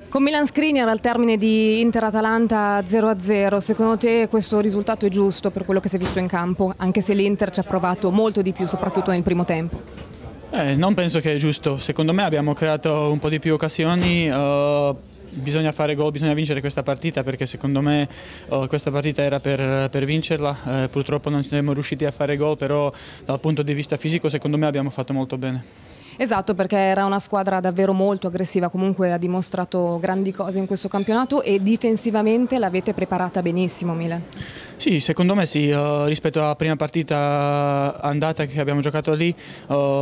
Con Milan Skriniar al termine di Inter-Atalanta 0-0, secondo te questo risultato è giusto per quello che si è visto in campo, anche se l'Inter ci ha provato molto di più, soprattutto nel primo tempo? Non penso che è giusto, secondo me abbiamo creato un po' di più occasioni, bisogna fare gol, bisogna vincere questa partita perché secondo me questa partita era per vincerla, purtroppo non siamo riusciti a fare gol, però dal punto di vista fisico secondo me abbiamo fatto molto bene. Esatto, perché era una squadra davvero molto aggressiva, comunque ha dimostrato grandi cose in questo campionato e difensivamente l'avete preparata benissimo, Milan. Sì, secondo me sì, rispetto alla prima partita andata che abbiamo giocato lì,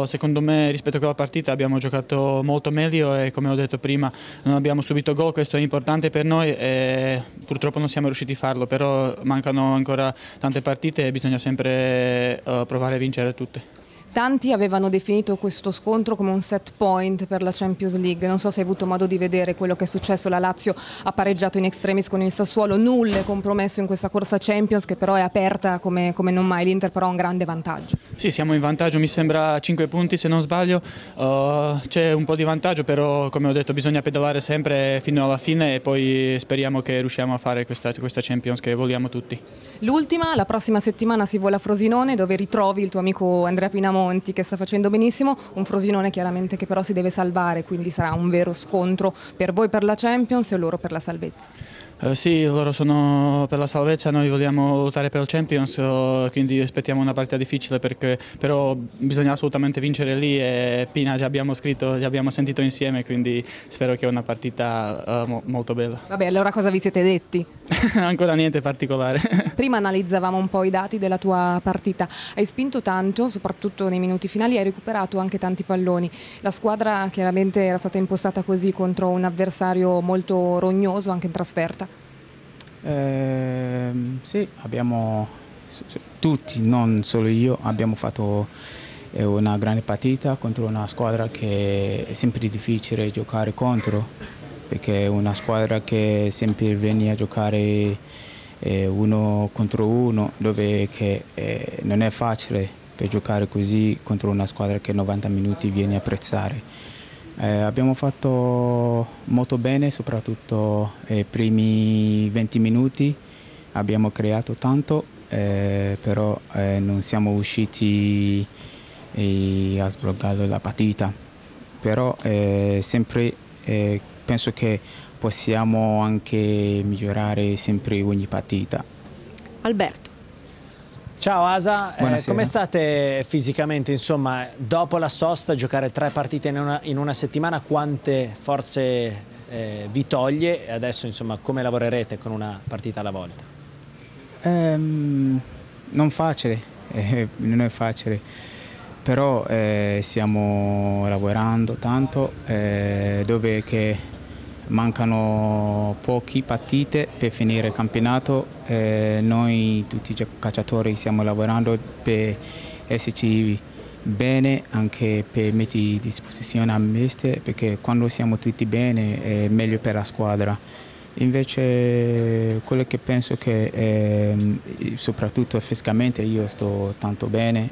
secondo me rispetto a quella partita abbiamo giocato molto meglio e come ho detto prima non abbiamo subito gol, questo è importante per noi e purtroppo non siamo riusciti a farlo, però mancano ancora tante partite e bisogna sempre provare a vincere tutte. Tanti avevano definito questo scontro come un set point per la Champions League, non so se hai avuto modo di vedere quello che è successo, la Lazio ha pareggiato in extremis con il Sassuolo, nulla è compromesso in questa corsa Champions che però è aperta come non mai, l'Inter però ha un grande vantaggio. Sì, siamo in vantaggio, mi sembra 5 punti se non sbaglio, c'è un po' di vantaggio però come ho detto bisogna pedalare sempre fino alla fine e poi speriamo che riusciamo a fare questa Champions che vogliamo tutti. L'ultima, la prossima settimana si vola a Frosinone dove ritrovi il tuo amico Andrea Pinamonti che sta facendo benissimo, un Frosinone chiaramente che però si deve salvare, quindi sarà un vero scontro per voi per la Champions e loro per la salvezza. Sì, loro sono per la salvezza, noi vogliamo lottare per il Champions, quindi aspettiamo una partita difficile però bisogna assolutamente vincere lì e Pina già abbiamo scritto, già abbiamo sentito insieme, quindi spero che è una partita molto bella. Vabbè, allora cosa vi siete detti? Ancora niente particolare. Prima analizzavamo un po' i dati della tua partita, hai spinto tanto, soprattutto nei minuti finali, hai recuperato anche tanti palloni. La squadra chiaramente era stata impostata così contro un avversario molto rognoso anche in trasferta. Sì, abbiamo tutti, non solo io, abbiamo fatto una grande partita contro una squadra che è sempre difficile giocare contro, perché è una squadra che sempre viene a giocare uno contro uno, dove non è facile per giocare così contro una squadra che 90 minuti viene a prezzare. Abbiamo fatto molto bene, soprattutto i primi 20 minuti, abbiamo creato tanto, però non siamo riusciti a sbloccare la partita. Però sempre penso che possiamo anche migliorare sempre ogni partita. Alberto. Ciao Asa, Buonasera. come state fisicamente? Insomma, dopo la sosta, giocare 3 partite in una settimana, quante forze vi toglie? E adesso insomma, come lavorerete con una partita alla volta? Non è facile, però stiamo lavorando tanto, dove che mancano poche partite per finire il campionato. Noi tutti i calciatori stiamo lavorando per esserci bene, anche per mettere a disposizione a mister, perché quando siamo tutti bene è meglio per la squadra. Invece quello che penso che soprattutto fisicamente io sto tanto bene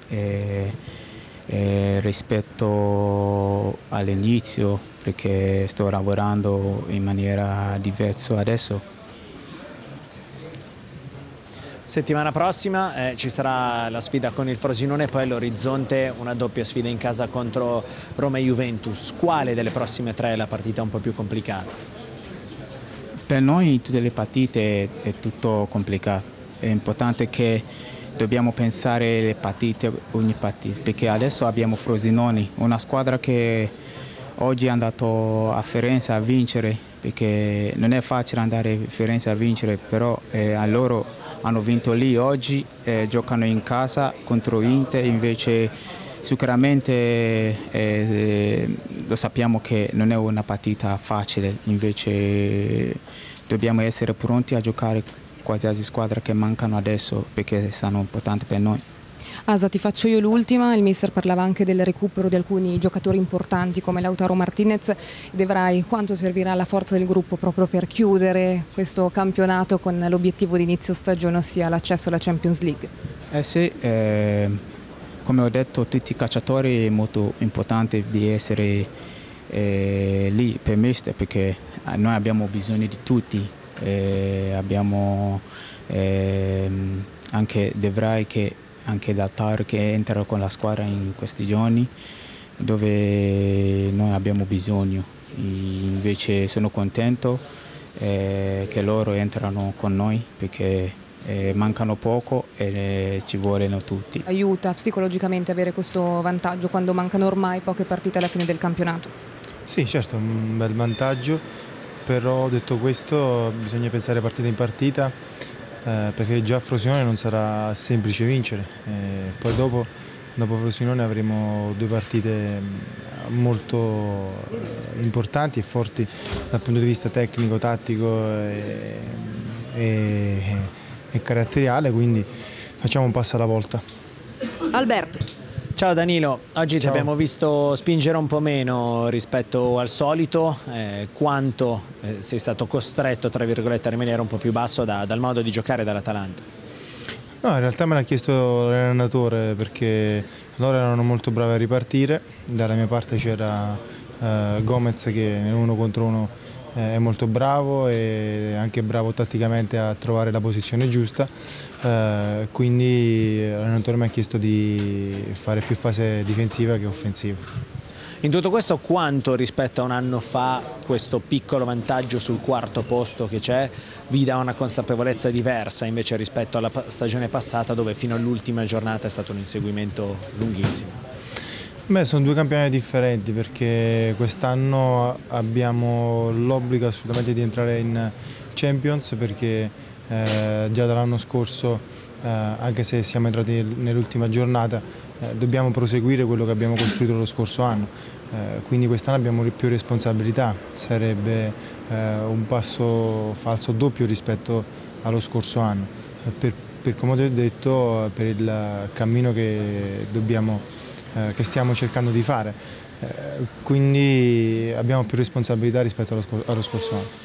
rispetto all'inizio, perché sto lavorando in maniera diversa adesso. Settimana prossima ci sarà la sfida con il Frosinone, poi all'orizzonte una doppia sfida in casa contro Roma e Juventus. Quale delle prossime 3 è la partita un po' più complicata? Per noi tutte le partite è tutto complicato, è importante che dobbiamo pensare le partite, ogni partita, perché adesso abbiamo Frosinone, una squadra che oggi è andato a Firenze a vincere, perché non è facile andare a Firenze a vincere, però loro hanno vinto lì oggi, giocano in casa contro Inter, invece sicuramente lo sappiamo che non è una partita facile, invece dobbiamo essere pronti a giocare qualsiasi squadra che mancano adesso, perché sono importanti per noi. Asa, ti faccio io l'ultima, il mister parlava anche del recupero di alcuni giocatori importanti come Lautaro Martinez ed Evrai, quanto servirà la forza del gruppo proprio per chiudere questo campionato con l'obiettivo di inizio stagione, ossia l'accesso alla Champions League? Sì, come ho detto tutti i calciatori è molto importante di essere lì per mister, perché noi abbiamo bisogno di tutti, abbiamo anche De Vrij che anche Daltar che entra con la squadra in questi giorni dove noi abbiamo bisogno. Invece sono contento che loro entrano con noi perché mancano poco e ci vogliono tutti. Aiuta psicologicamente avere questo vantaggio quando mancano ormai poche partite alla fine del campionato? Sì, certo, è un bel vantaggio, però detto questo bisogna pensare partita in partita perché già a Frosinone non sarà semplice vincere. Poi dopo Frosinone avremo 2 partite molto importanti e forti dal punto di vista tecnico, tattico e caratteriale, quindi facciamo un passo alla volta. Alberto. Ciao Danilo, oggi ti abbiamo visto spingere un po' meno rispetto al solito, quanto sei stato costretto tra virgolette a rimanere un po' più basso dal modo di giocare dall'Atalanta? No, in realtà me l'ha chiesto l'allenatore perché loro erano molto bravi a ripartire, dalla mia parte c'era Gomez che nel 1 contro 1 è molto bravo e anche bravo tatticamente a trovare la posizione giusta, quindi l'allenatore mi ha chiesto di fare più fase difensiva che offensiva. In tutto questo quanto rispetto a un anno fa questo piccolo vantaggio sul 4° posto che c'è vi dà una consapevolezza diversa invece rispetto alla stagione passata dove fino all'ultima giornata è stato un inseguimento lunghissimo? Beh, sono 2 campionati differenti perché quest'anno abbiamo l'obbligo assolutamente di entrare in Champions perché già dall'anno scorso, anche se siamo entrati nell'ultima giornata, dobbiamo proseguire quello che abbiamo costruito lo scorso anno. Quindi quest'anno abbiamo più responsabilità, sarebbe un passo falso doppio rispetto allo scorso anno. Per come ho detto, per il cammino che stiamo cercando di fare, quindi abbiamo più responsabilità rispetto allo scorso anno.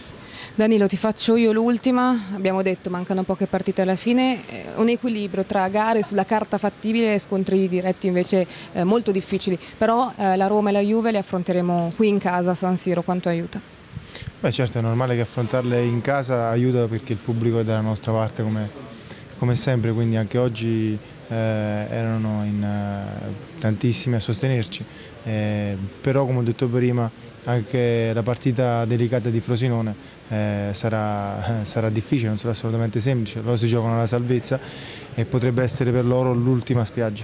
Danilo, ti faccio io l'ultima, abbiamo detto mancano poche partite alla fine, un equilibrio tra gare sulla carta fattibile e scontri diretti invece molto difficili, però la Roma e la Juve le affronteremo qui in casa a San Siro, quanto aiuta? Beh, certo, è normale che affrontarle in casa aiuta perché il pubblico è dalla nostra parte come sempre, quindi anche oggi erano in tantissimi a sostenerci, però come ho detto prima anche la partita delicata di Frosinone sarà difficile, non sarà assolutamente semplice, loro si giocano la salvezza e potrebbe essere per loro l'ultima spiaggia.